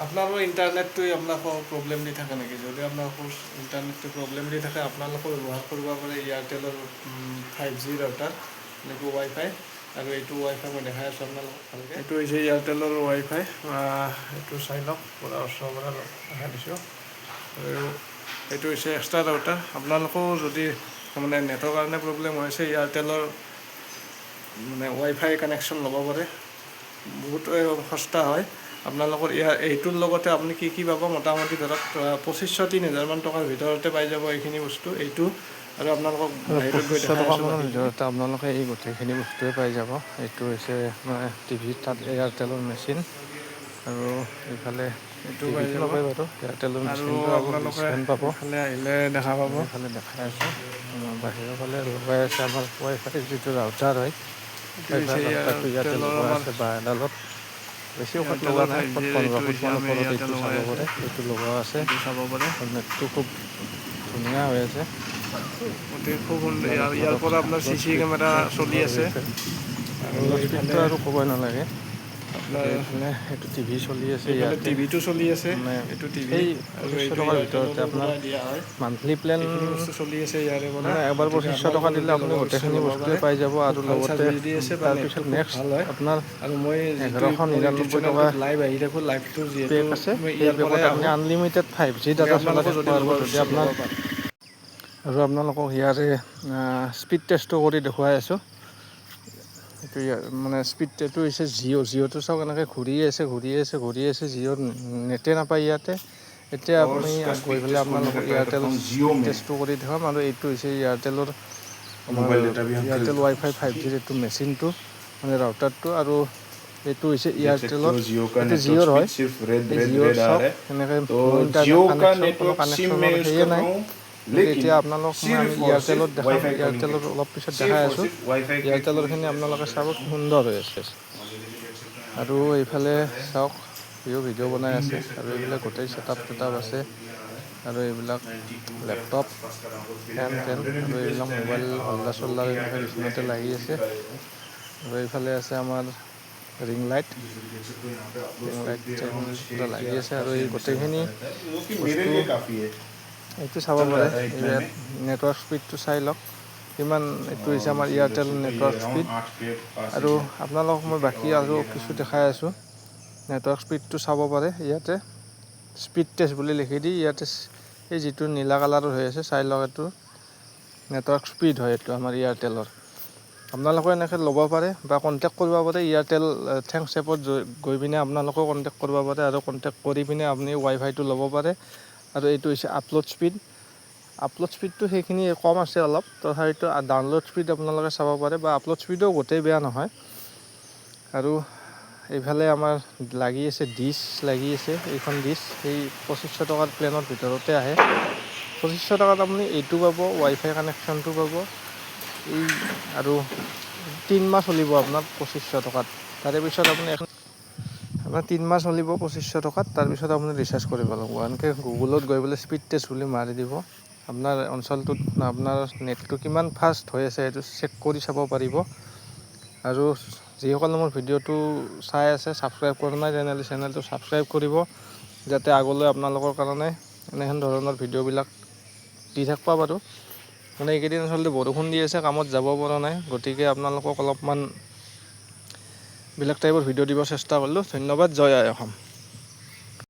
আপোনালোকৰ ইণ্টাৰনেটটোৱে আপোনালোকৰ প্ৰব্লেম দি থাকে নেকি? যদি আপোনালোকৰ ইণ্টাৰনেটটো প্ৰব্লেম দি থাকে আপোনালোকে ব্যৱহাৰ কৰিব পাৰে এয়াৰটেলৰ 5G ৰাউটাৰ, এনেকৈ ৱাইফাই। আৰু এইটো ৱাইফাই মই দেখাই আছোঁ আপোনালোকক ভালকৈ। এইটো হৈছে এয়াৰটেলৰ ৱাইফাই, এইটো চাই লওক, পূৰা ওচৰৰ পৰা দেখাই দিছোঁ। আৰু এইটো হৈছে এক্সট্ৰা ৰাউটাৰ। আপোনালোকেও যদি মানে নেটৰ কাৰণে প্ৰব্লেম হৈছে এয়াৰটেলৰ মানে ৱাইফাই কানেকশ্যন ল'ব পাৰে, বহুত সস্তা হয়। আপোনালোকৰ এইটোৰ লগতে আপুনি কি পাব, মোটামুটি ধৰক 2500-3000 মান টকাৰ ভিতৰতে পাই যাব এইখিনি বস্তু। এইটো আৰু আপোনালোকক বাহিৰত গৈ 2500 দেখাই আছোঁ টকামানৰ বাকীখিনি। ভিতৰতে আপোনালোকে এই গোটেইখিনি বস্তুৱে পাই যাব। এইটো হৈছে মানে টিভি, তাত এয়াৰটেলৰ মেচিন, আৰু এইফালে এইটো পাই টিভিটো যাব। নাপায় বাৰু, এয়াৰটেলৰ আৰু মেচিনটো আৰু আপোনালোকে ডিছফেন পাব। এইফালে আহিলে দেখা পাব। এইফালে দেখাই আছোঁ, বাহিৰৰ ফালে লগাই আছে আমাৰ ৱাইফাই যিটো ৰাউটাৰ হয়। এইটো ৱাইফাই হৈছে ৰাউটাৰটো ইয়াতে এয়াৰটেলৰ লগোৱা আমাৰ আছে বাঁহ এডালত। বেছি ওখত লগোৱা এয়াৰটেলৰ নাই, 5G 15 এইটো ফুট হৈছে মান আমি ওপৰত ইয়াতে এইটো চাব লগাই আছে, পাৰে। এইটো লগোৱা আছে, এইটো চাব পাৰে। নেটটো খুব ধুনীয়া হৈ আছে। গতিকে খুব সুন্দৰ। আপোনালোক ইয়াৰ ধৰক পৰা আপোনাৰ আপলোড CC কেমেৰা স্পীডটো চলি সুন্দৰ হৈ আছে। আৰু আপলোড স্পীডটো এইফালে আৰু ক'বই নালাগে। আৰু আপোনাৰ এইফালে এইটো টিভি চলি আছে এইফালে ইয়াতে, টিভিটো চলি আছে, মানে এইটো টিভি। সেই আৰু 2500 এইটো টকাৰ ভিতৰতে এয়াৰটেলৰৰ আপোনাৰ পৰা দিয়া হয়। মান্থলি প্লেন এইখিনি বস্তু চলি আছে ইয়াৰে পৰা। মানে এবাৰ গতিকে 2500 টকা আপোনালোকৰ দিলে যদি আপুনি ল'ব বিচাৰে গোটেইখিনি ল'ব বস্তুৱে পাৰে। পাই যাব। খুব আৰু ভাল লগতে চাৰ্ভিচ দি আছে বা তাৰপিছত নেটটো খুব নেক্সট ভাল হয়। আপোনাৰ আৰু মই যিটো মোৰ ইউটিউব 1199 টকা চেনেলটোত লাইভ আহি থাকোঁ, লাইভটো যিহেতু পেক আছে। মই সেই ইয়াৰ পেকত পৰাই আপুনি আহোঁ, আনলিমিটেড 5G গতিকে ডাটা চলাই আপোনালোকে থাকিব যদি পাৰিব। ল'ব যদি বিচাৰে ল'ব আপোনাৰ পাৰে। আৰু আপোনালোকক ইয়াৰে স্পীড টেষ্টটো কৰি দেখুৱাই আছোঁ। এইটো মানে স্পীডটো হৈছে জিঅ'টো চাওক, এনেকৈ ঘূৰি আছে। জিঅ'ৰ নেটে নাপায় ইয়াতে। এতিয়া আপুনি গৈ পেলাই আপোনালোকৰ এয়াৰটেল স্পীড টেষ্টটো কৰি দেখাম। আৰু এইটো হৈছে এয়াৰটেলৰ আমাৰ এয়াৰটেল ৱাইফাই 5G এইটো মেচিনটো, মানে ৰাউটাৰটো। আৰু এইটো হৈছে এয়াৰটেলৰ, এইটো জিঅ'ৰ হয়। এই জিঅ'ৰ চাওক, এনেকৈ নো ইণ্টাৰনেট কানেকশ্যন, কোনো কানেকশ্যনৰ সেয়ে নাই। কিন্তু এতিয়া আপোনালোক আমি এয়াৰটেলত দেখাম, এয়াৰটেলত অলপ পিছত দেখাই আছোঁ। এয়াৰটেলৰখিনি আপোনালোকে চাব, কি সুন্দৰ হৈ আছে। আৰু এইফালে চাওক, ভিডিঅ' বনাই আছে। আৰু এইবিলাক গোটেই ছেটআপ আছে। আৰু এইবিলাক লেপটপ, ফেন আৰু এইবিলাক মোবাইল হোল্ডাৰ এনেকৈ বিচনাতে লাগি আছে। আৰু এইফালে আছে আমাৰ ৰিং লাইট পূৰা লাগি আছে। আৰু এই গোটেইখিনি বস্তু এইটো চাব পাৰে। ইয়াত নেটৱৰ্ক স্পীডটো চাই লওক কিমান। এইটো হৈছে আমাৰ এয়াৰটেল নেটৱৰ্ক স্পীড। আৰু আপোনালোকক মই বাকী আৰু কিছু দেখাই আছোঁ। নেটৱৰ্ক স্পীডটো চাব পাৰে ইয়াতে, স্পীড টেষ্ট বুলি লিখি দি ইয়াতে, এই যিটো নীলা কালাৰৰ হৈ আছে চাই লওক, এইটো নেটৱৰ্ক স্পীড হয়। এইটো আমাৰ এয়াৰটেলৰ। আপোনালোকে এনেকৈ ল'ব পাৰে বা কণ্টেক্ট কৰিব পাৰে। এয়াৰটেল থেংকছ এপত গৈ পিনে আপোনালোকেও কণ্টেক্ট কৰিব পাৰে। আৰু কণ্টেক্ট কৰি পিনে আপুনি ৱাইফাইটো ল'ব পাৰে। আৰু এইটো হৈছে আপলোড স্পীডটো সেইখিনি কম আছে অলপ, তথাপিতো ডাউনলোড স্পীড আপোনালোকে চাব পাৰে। বা আপলোড স্পীডো গোটেই বেয়া নহয়। আৰু এইফালে আমাৰ লাগি আছে ডিছ, এইখন ডিছ সেই 2500 টকাৰ প্লেনৰ ভিতৰতে আহে। 2500 টকাত আপুনি এইটো পাব, ৱাইফাই কানেকশ্যনটো পাব। আৰু 3 মাহ চলিব আপোনাৰ 2500 টকাত। তাৰে পিছত আপুনি আপোনাৰ 3 মাহ চলিব 2500 টকাত। তাৰপিছত আপুনি ৰিচাৰ্জ কৰিব লাগিব। এনেকৈ গুগলত গৈ পেলাই স্পীড টেষ্ট বুলি মাৰি দিব। আপোনাৰ অঞ্চলটোত আপোনাৰ নেটটো কিমান ফাষ্ট হৈ আছে সেইটো চেক কৰি চাব পাৰিব। আৰু যিসকলে মোৰ ভিডিঅ'টো চাই আছে, ছাবস্ক্ৰাইব কৰা নাই চেনেলটো ছাবস্ক্ৰাইব কৰিব, যাতে আগলৈ আপোনালোকৰ কাৰণে এনেহেন ধৰণৰ ভিডিঅ'বিলাক দি থাকিব পাৰোঁ। মানে এইকেইদিন আচলতে বৰষুণ দি আছে, কামত যাব পৰা নাই। গতিকে আপোনালোকক অলপমান বেলেগ টাইপৰ ভিডিঅ' দিব চেষ্টা কৰিলোঁ। ধন্যবাদ। জয় আই অসম।